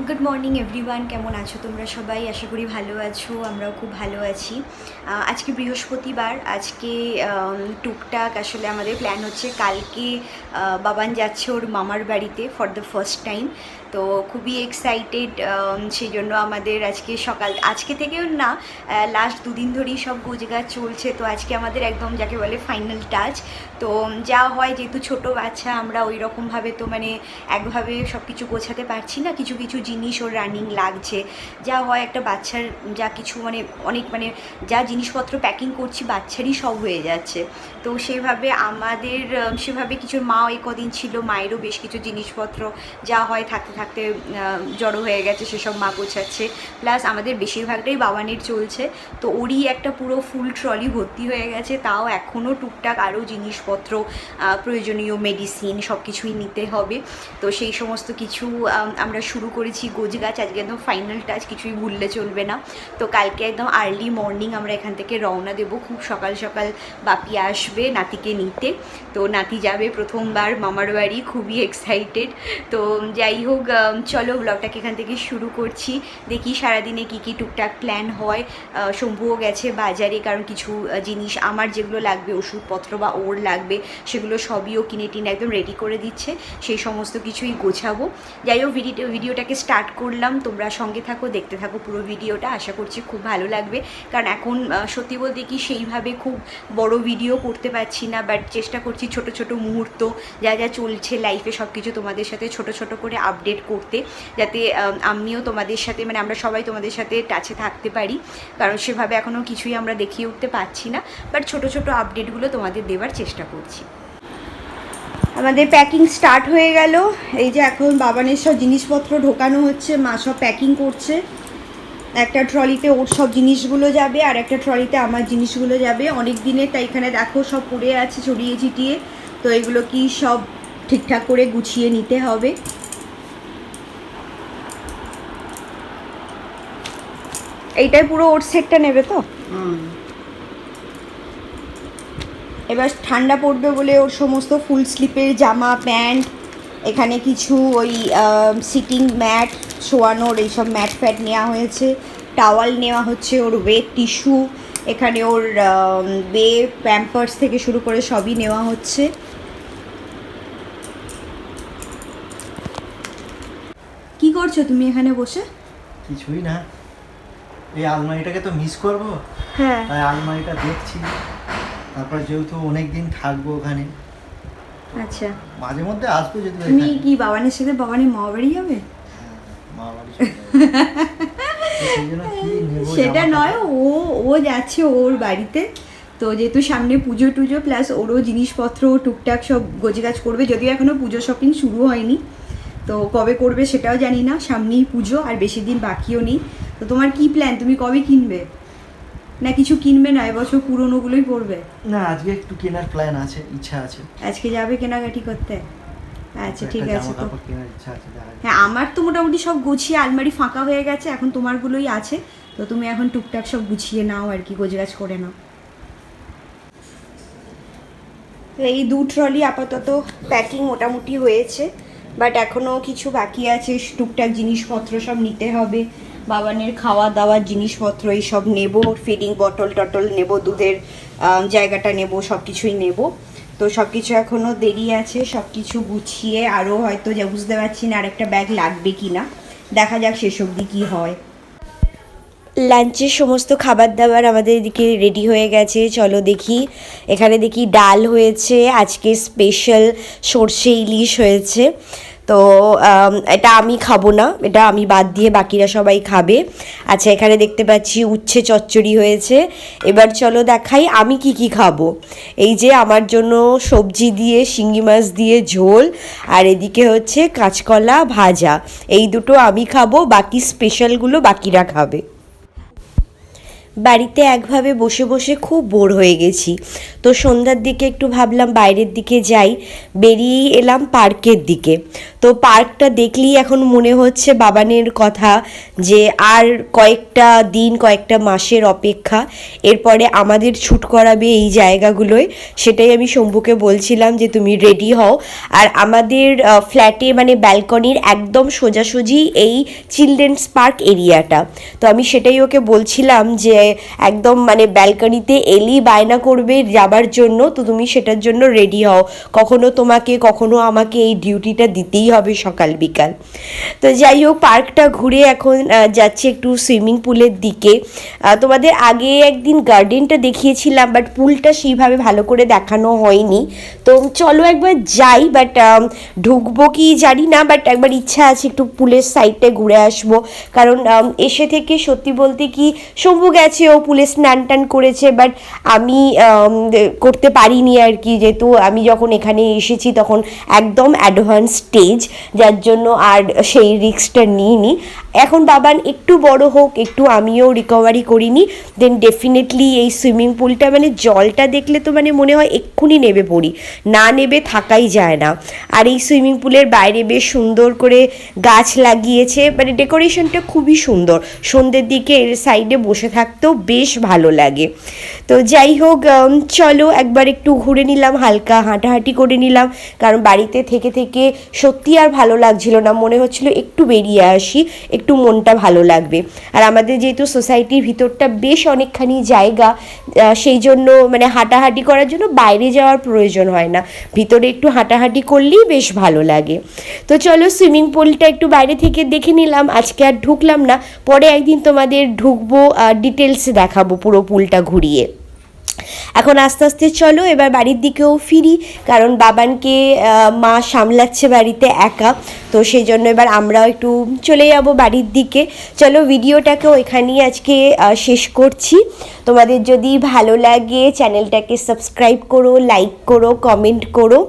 Good morning everyone, কেমন আছো তোমরা সবাই? আশা করি ভালো আছো, আমরাও খুব ভালো আছি। আজকে বৃহস্পতিবার, আজকে টুকটাক আসলে আমাদের প্ল্যান হচ্ছে কালকে বাবান যাচ্ছে ওর মামার বাড়িতে ফর দ্য ফার্স্ট টাইম। তো খুবই এক্সাইটেড, সেই জন্য আমাদের আজকে থেকেও না, লাস্ট দুদিন ধরেই সব গোছগাছ চলছে। তো আজকে আমাদের একদম যাকে বলে ফাইনাল টাচ। তো যা হয়, যেহেতু ছোটো বাচ্চা, আমরা ওই রকমভাবে তো মানে একভাবে সব কিছু গোছাতে পারছি না, কিছু কিছু জিনিস ওর রানিং লাগছে। যা হয় একটা বাচ্চার, যা কিছু মানে অনেক মানে যা জিনিসপত্র প্যাকিং করছি বাচ্চারই সব হয়ে যাচ্ছে। তো সেভাবে আমাদের সেভাবে কিছু মা এই কদিন ছিল, মায়েরও বেশ কিছু জিনিসপত্র যা হয় থাকতে থাকতে জড়ো হয়ে গেছে, সেসব মা গোছাচ্ছে। প্লাস আমাদের বেশিরভাগটাই বাবানের চলছে, তো ওরই একটা পুরো ফুল ট্রলি ভর্তি হয়ে গেছে। তাও এখনও টুকটাক আরও জিনিসপত্র, প্রয়োজনীয় মেডিসিন সব কিছুই নিতে হবে। তো সেই সমস্ত কিছু আমরা শুরু করেছি গোছগাছ। আজকে একদম ফাইনাল টাচ, কিছুই ভুললে চলবে না। তো কালকে একদম আর্লি মর্নিং আমরা এখান থেকে রওনা দেবো, খুব সকাল সকাল বাপি আসবে নাতিকে নিতে। তো নাতি যাবে প্রথমবার মামার বাড়ি, খুবই এক্সাইটেড। তো যাই হোক, চলো ব্লগটাকে এখান থেকে শুরু করছি। দেখি সারাদিনে কী কী টুকটাক প্ল্যান হয়। শম্ভুও গেছে বাজারে, কারণ কিছু জিনিস আমার যেগুলো লাগবে, ওষুধপত্র বা ওর লাগবে, সেগুলো সবই ও কিনে টিনে একদম রেডি করে দিচ্ছে। সেই সমস্ত কিছুই গোছাবো। যাই হোক, ভিডিওটাকে স্টার্ট করলাম, তোমরা সঙ্গে থাকো, দেখতে থাকো পুরো ভিডিওটা। আশা করছি খুব ভালো লাগবে, কারণ এখন সত্যি বলতে কি সেইভাবে খুব বড় ভিডিও করতে পারছি না, বাট চেষ্টা করছি ছোট ছোট মুহূর্ত যা যা চলছে লাইফে সব কিছু তোমাদের সাথে ছোট ছোট করে আপডেট করতে, যাতে আমিও তোমাদের সাথে মানে আমরা সবাই তোমাদের সাথে টাচে থাকতে পারি। কারণ সেভাবে এখনও কিছুই আমরা দেখিয়ে উঠতে পারছি না, বাট ছোট ছোট আপডেটগুলো তোমাদের দেওয়ার চেষ্টা করছি। আমাদের প্যাকিং স্টার্ট হয়ে গেল। এই যে এখন বাবানের সব জিনিসপত্র ঢোকানো হচ্ছে, মা সব প্যাকিং করছে। একটা ট্রলিতে ওর সব জিনিসগুলো যাবে, আর একটা ট্রলিতে আমার জিনিসগুলো যাবে অনেক দিনের। তাই এখানে দেখো সব পড়ে আছে ছড়িয়ে ছিটিয়ে। তো এগুলো কি সব ঠিকঠাক করে গুছিয়ে নিতে হবে। এইটাই পুরো ওর সেটটা নেবে তো। এবার ঠান্ডা পড়বে বলে ওর সমস্ত ফুল স্লিপের জামা প্যান্ট, এখানে কিছু ওই সিটিং ম্যাট শোয়ানোর এইসব ম্যাট ফ্যাট নেওয়া হয়েছে। টাওয়াল নেওয়া হচ্ছে, ওর ওয়েট টিস্যু, এখানে ওর বে প্যাম্পার্স থেকে শুরু করে সবই নেওয়া হচ্ছে। কি করছো তুমি এখানে বসে? কিছুই না, এই আলমারিটাকে তো মিস করব। হ্যাঁ, তাই আলমারিটা দেখছি। তারপর যেহেতু অনেক দিন থাকবো ওখানে, আচ্ছা। মাঝে মধ্যে আসবো যদি। তুমি কি বাবানের সাথে বাবানের মামা বাড়ি যাবে? মা বাড়ি চলে যাবো। তো সেই জন্য কি নেবো সেটা জামা নয়, কাপড়। ও যাচ্ছে ওর বাড়িতে। তো যেহেতু সামনে পুজো টুজো, প্লাস ওরও জিনিসপত্র টুকটাক সব গোছগাছ করবে। যদিও এখনও পুজো শপিং শুরু হয়নি, তো কবে করবে সেটাও জানি না। সামনেই পুজো, আর বেশি দিন বাকিও নেই। তো তোমার কি প্ল্যান? তুমি কবে কিনবে? না কিছু কিনবে না, এবছর পুরোনোগুলোই পরবে? না, আজকে একটু কেনার প্ল্যান আছে, ইচ্ছা আছে। আজকে যাবে কেনাকাটি করতে? আচ্ছা, ঠিক একটা আছে। জামা তো কাপড় কেনার ইচ্ছা আছে। হ্যাঁ, আমার তো মোটামুটি সব গুছিয়ে আলমারি ফাঁকা হয়ে গেছে, এখন তোমারগুলোই আছে। তো তুমি এখন টুকটাক সব গুছিয়ে নাও আর কি, গোছগাছ করে নাও। এই 2 ট্রলি আপাতত প্যাকিং মোটামুটি হয়েছে, বাট এখনও কিছু বাকি আছে। টুকটাক জিনিসপত্র সব নিতে হবে, বাবানের খাওয়া দাওয়ার জিনিসপত্র এইসব নেব, ফিডিং বটল টটল নেব, দুধের জায়গাটা নেব, সব কিছুই নেব। তো সব কিছু এখনও দেরি আছে, সব কিছু গুছিয়ে আরও হয়তো যা বুঝতে পারছি না আরেকটা ব্যাগ লাগবে কি না, দেখা যাক শেষ অবধি কী হয়। লাঞ্চের সমস্ত খাবার দাবার আমাদের এদিকে রেডি হয়ে গেছে, চলো দেখি। এখানে দেখি ডাল হয়েছে, আজকে স্পেশাল সর্ষে ইলিশ হয়েছে। তো এটা আমি খাবো না, এটা আমি বাদ দিয়ে বাকিরা সবাই খাবে। আচ্ছা, এখানে দেখতে পাচ্ছি উচ্ছে চচ্চড়ি হয়েছে। এবার চলো দেখাই আমি কি কি খাবো। এই যে আমার জন্য সবজি দিয়ে শিঙি মাছ দিয়ে ঝোল, আর এদিকে হচ্ছে কাঁচকলা ভাজা। এই দুটো আমি খাবো, বাকি স্পেশালগুলো বাকিরা খাবে। বাড়িতে একভাবে বসে বসে খুব বোর হয়ে গেছি, তো সন্ধ্যার দিকে একটু ভাবলাম বাইরের দিকে যাই। বেরিয়েই এলাম পার্কের দিকে। তো পার্কটা দেখলেই এখন মনে হচ্ছে বাবানের কথা, যে আর কয়েকটা দিন কয়েকটা মাসের অপেক্ষা, এরপরে আমাদের ছুট করাবে এই জায়গাগুলোয়। সেটাই আমি শম্ভুকে বলছিলাম যে তুমি রেডি হও। আর আমাদের ফ্ল্যাটে মানে ব্যালকনির একদম সোজাসুজি এই চিলড্রেন্স পার্ক এরিয়াটা। তো আমি সেটাই ওকে বলছিলাম যে একদম মানে ব্যালকনিতে এলেই বায়না করবে যাবার জন্য, তো তুমি সেটার জন্য রেডি হও। কখনো তোমাকে কখনো আমাকে এই ডিউটিটা দিতেই হবে সকাল বিকাল। তো যাই হোক, পার্কটা ঘুরে এখন যাচ্ছি একটু সুইমিং পুলের দিকে। তোমাদের আগে একদিন গার্ডেনটা দেখিয়েছিলাম, বাট পুলটা সেইভাবে ভালো করে দেখানো হয়নি। তো চলো একবার যাই, বাট ঢুকবো কি জানি না, বাট একবার ইচ্ছা আছে একটু পুলের সাইডটা ঘুরে আসবো। কারণ এসে থেকে সত্যি বলতে কি, শম্ভু গেছে, ও পুলে স্নান টান করেছে, বাট আমি করতে পারিনি আর কি, যেহেতু আমি যখন এখানে এসেছি তখন একদম অ্যাডভান্স স্টেজ, যার জন্য আর সেই রিস্কটা নিইনি। এখন বাবান একটু বড় হোক, একটু আমিও রিকভারি করিনি, দেন ডেফিনেটলি এই সুইমিং পুলটা মানে জলটা দেখলে তো মানে মনে হয় এক্ষুনি নেবে পড়ি, না নেবে থাকাই যায় না। আর এই সুইমিং পুলের বাইরে বেশ সুন্দর করে গাছ লাগিয়েছে, মানে ডেকোরেশনটা খুবই সুন্দর। সন্ধ্যের দিকে এর সাইডে বসে থাকতেও বেশ ভালো লাগে। তো যাই হোক, চলো একবার একটু ঘুরে নিলাম, হালকা হাঁটাহাঁটি করে নিলাম, কারণ বাড়িতে থেকে থেকে সত্যি আর ভালো লাগছিল না, মনে হচ্ছিল একটু বেরিয়ে আসি, একটু মনটা ভালো লাগবে। আর আমাদের যেহেতু সোসাইটির ভিতরটা বেশ অনেকখানি জায়গা, সেই জন্য মানে হাঁটাহাঁটি করার জন্য বাইরে যাওয়ার প্রয়োজন হয় না, ভিতরে একটু হাঁটাহাঁটি করলেই বেশ ভালো লাগে। তো চলো সুইমিং পুলটা একটু বাইরে থেকে দেখে নিলাম, আজকে আর ঢুকলাম না, পরে একদিন তোমাদের ঢুকবো, ডিটেলস দেখাবো পুরো পুলটা ঘুরিয়ে। এখন আস্তে আস্তে চলো এবার বাড়ির দিকেও ফিরি, কারণ বাবানকে মা সামলাচ্ছে বাড়িতে একা, তো সেই জন্য এবার আমরাও একটু চলে যাব বাড়ির দিকে। চলো ভিডিওটাকেও এখানেই আজকে শেষ করছি। তোমাদের যদি ভালো লাগে চ্যানেলটাকে সাবস্ক্রাইব করো, লাইক করো, কমেন্ট করো।